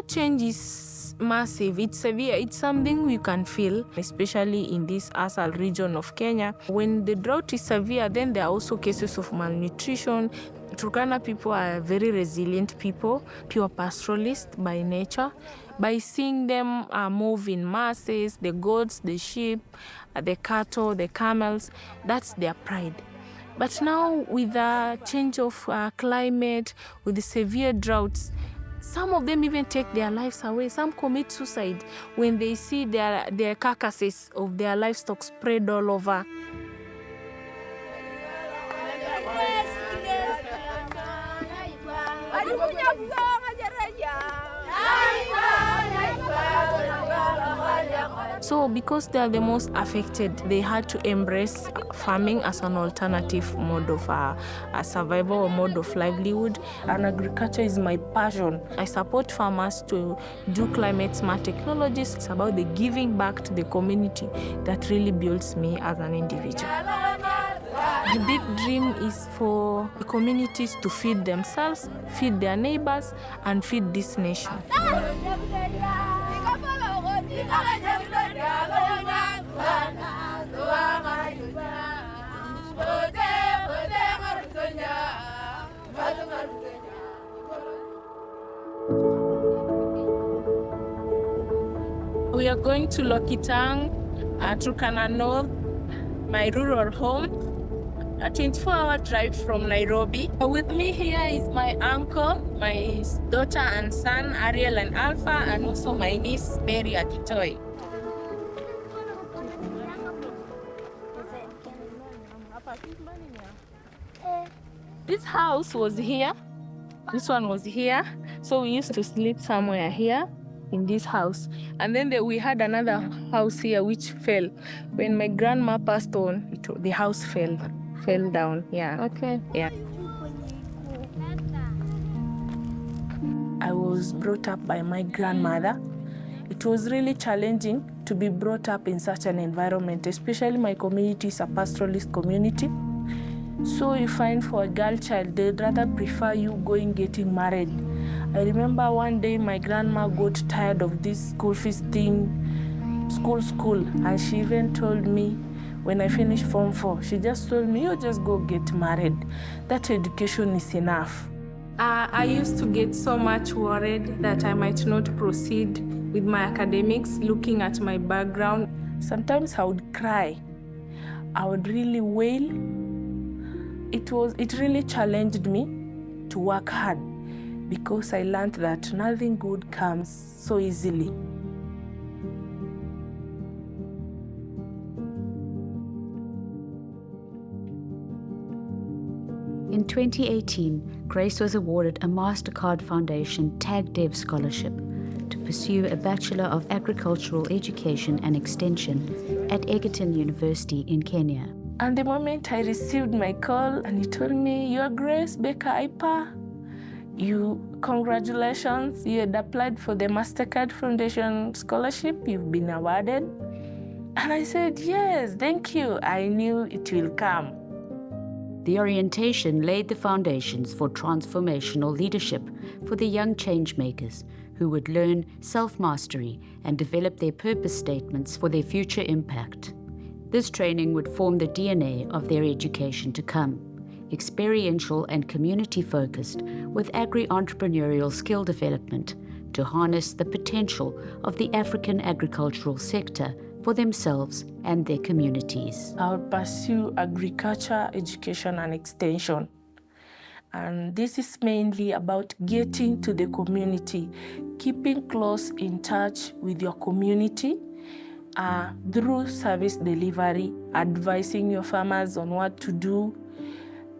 climate change is massive, it's severe, it's something we can feel, especially in this Asal region of Kenya. When the drought is severe, then there are also cases of malnutrition. Turkana people are very resilient people, pure pastoralists by nature. By seeing them move in masses, the goats, the sheep, the cattle, the camels, that's their pride. But now with the change of climate, with the severe droughts, some of them even take their lives away. Some commit suicide when they see their carcasses of their livestock spread all over. So because they are the most affected, they had to embrace farming as an alternative mode of survival or mode of livelihood. And agriculture is my passion. I support farmers to do climate smart technologies. It's about the giving back to the community that really builds me as an individual. The big dream is for the communities to feed themselves, feed their neighbors, and feed this nation. We are going to Lokitang, Turkana North, my rural home, a 24-hour drive from Nairobi. With me here is my uncle, my daughter and son, Ariel and Alpha, and also my niece, Mary Akitoy. This house was here. This one was here. So we used to sleep somewhere here in this house. And then we had another house here which fell. When my grandma passed on, the house fell down. Yeah. Okay. Yeah. I was brought up by my grandmother. It was really challenging to be brought up in such an environment, especially my community is a pastoralist community. So you find for a girl child, they'd rather prefer you getting married. I remember one day my grandma got tired of this school fees thing, school, and she even told me when I finished Form 4, she just told me, you just go get married. That education is enough. I used to get so much worried that I might not proceed with my academics, looking at my background. Sometimes I would cry. I would really wail. It really challenged me to work hard because I learned that nothing good comes so easily. In 2018, Grace was awarded a Mastercard Foundation TAGDev scholarship to pursue a Bachelor of Agricultural Education and Extension at Egerton University in Kenya. And the moment I received my call and he told me, "You're Grace Baker Ipa, congratulations, you had applied for the Mastercard Foundation Scholarship, you've been awarded." And I said, "Yes, thank you. I knew it will come." The orientation laid the foundations for transformational leadership for the young changemakers who would learn self-mastery and develop their purpose statements for their future impact. This training would form the DNA of their education to come, experiential and community-focused with agri-entrepreneurial skill development to harness the potential of the African agricultural sector for themselves and their communities. I would pursue agriculture, education, and extension. And this is mainly about getting to the community, keeping close in touch with your community through service delivery, advising your farmers on what to do,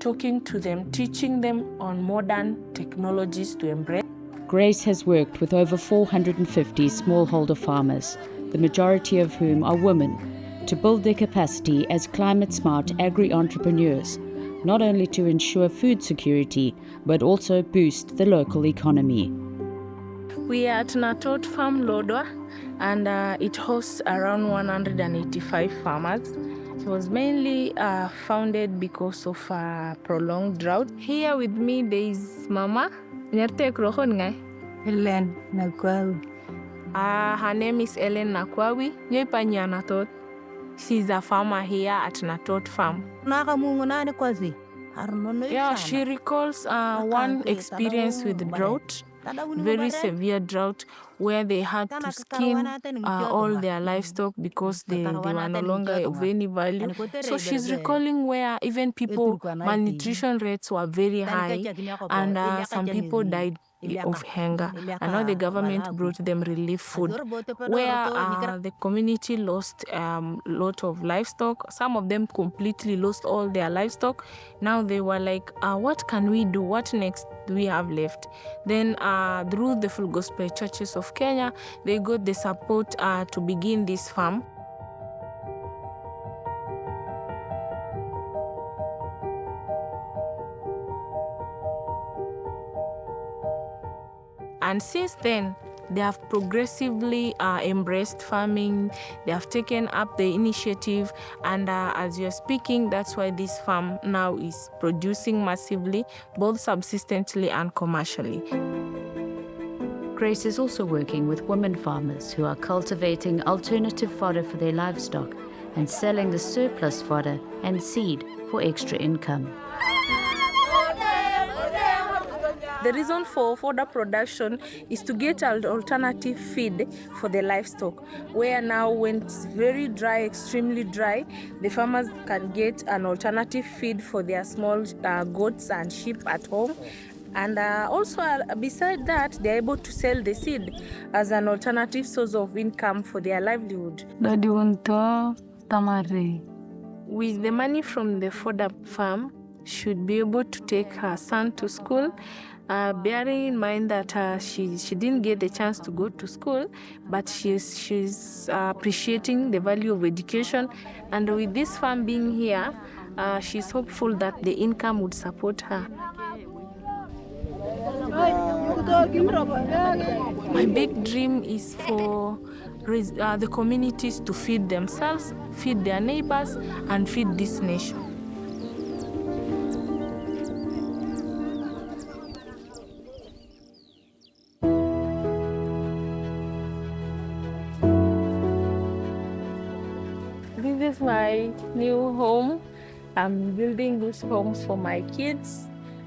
talking to them, teaching them on modern technologies to embrace. Grace has worked with over 450 smallholder farmers, the majority of whom are women, to build their capacity as climate-smart agri-entrepreneurs, not only to ensure food security, but also boost the local economy. We are at Natot Farm Lodwa, and it hosts around 185 farmers. It was mainly founded because of prolonged drought. Here with me, there is Mama. Helen Nakwawi. Her name is Ellen Nakwawi. Natot. She's a farmer here at Natot Farm. Yeah, she recalls one experience with drought, very severe drought, where they had to skin all their livestock because they were no longer of any value. So she's recalling where even people, malnutrition rates were very high, and some people died of hunger. And now the government brought them relief food, where the community lost lot of livestock. Some of them completely lost all their livestock. Now they were like, what can we do? What next do we have left? Then through the Full Gospel Churches of Kenya, they got the support to begin this farm. And since then, they have progressively embraced farming. They have taken up the initiative, and as you're speaking, that's why this farm now is producing massively, both subsistently and commercially. Grace is also working with women farmers who are cultivating alternative fodder for their livestock and selling the surplus fodder and seed for extra income. The reason for fodder production is to get an alternative feed for the livestock, where now when it's very dry, extremely dry, the farmers can get an alternative feed for their small goats and sheep at home. And also, beside that, they're able to sell the seed as an alternative source of income for their livelihood. With the money from the fodder farm, should be able to take her son to school, bearing in mind that she didn't get the chance to go to school, but she's appreciating the value of education. And with this farm being here, she's hopeful that the income would support her. My big dream is for the communities to feed themselves, feed their neighbors, and feed this nation. This is my new home. I'm building these homes for my kids,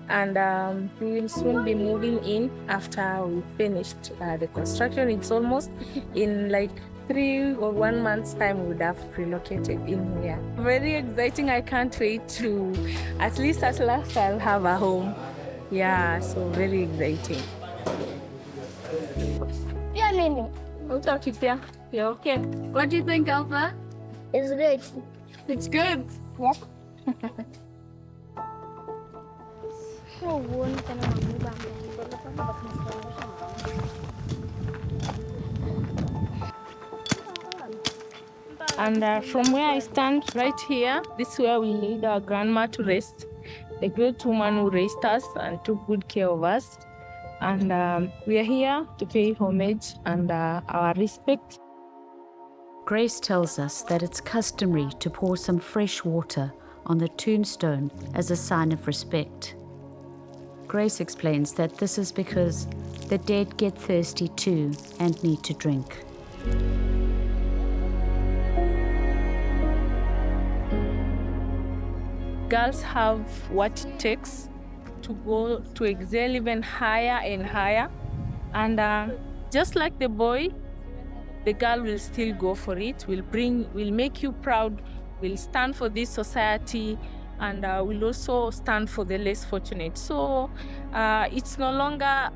and we will soon be moving in after we finished the construction. It's almost in like 3 or 1 month's time we would have relocated in here. Very exciting. I can't wait to, at least at last, I'll have a home. Yeah, so very exciting. Yeah, Nini. I'll talk to you. Yeah, okay. What do you think, Alpha? It's good. It's good. Yeah. And from where I stand right here, this is where we laid our grandma to rest. The great woman who raised us and took good care of us. And we are here to pay homage and our respect. Grace tells us that it's customary to pour some fresh water on the tombstone as a sign of respect. Grace explains that this is because the dead get thirsty too and need to drink. Girls have what it takes to go to excel even higher and higher. And just like the boy, the girl will still go for it, will make you proud, will stand for this society, and will also stand for the less fortunate. So it's no longer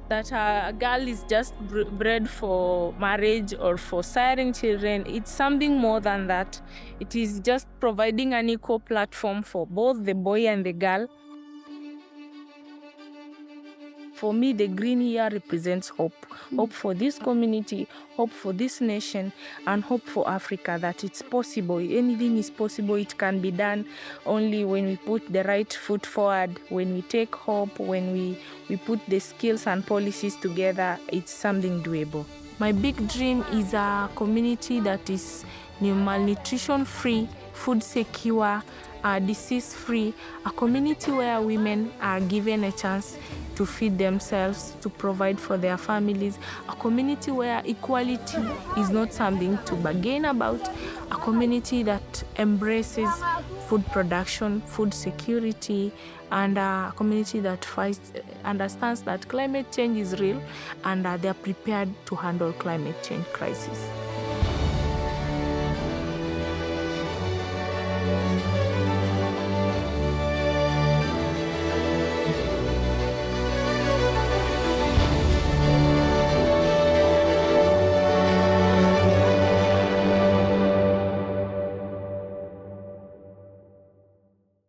that a girl is just bred for marriage or for siring children. It's something more than that. It is just providing an equal platform for both the boy and the girl. For me, the green here represents hope. Hope for this community, hope for this nation, and hope for Africa, that it's possible. Anything is possible. It can be done only when we put the right foot forward, when we take hope, when we put the skills and policies together. It's something doable. My big dream is a community that is malnutrition free food secure, disease-free, a community where women are given a chance to feed themselves, to provide for their families, a community where equality is not something to bargain about, a community that embraces food production, food security, and a community that understands that climate change is real and they are prepared to handle climate change crisis.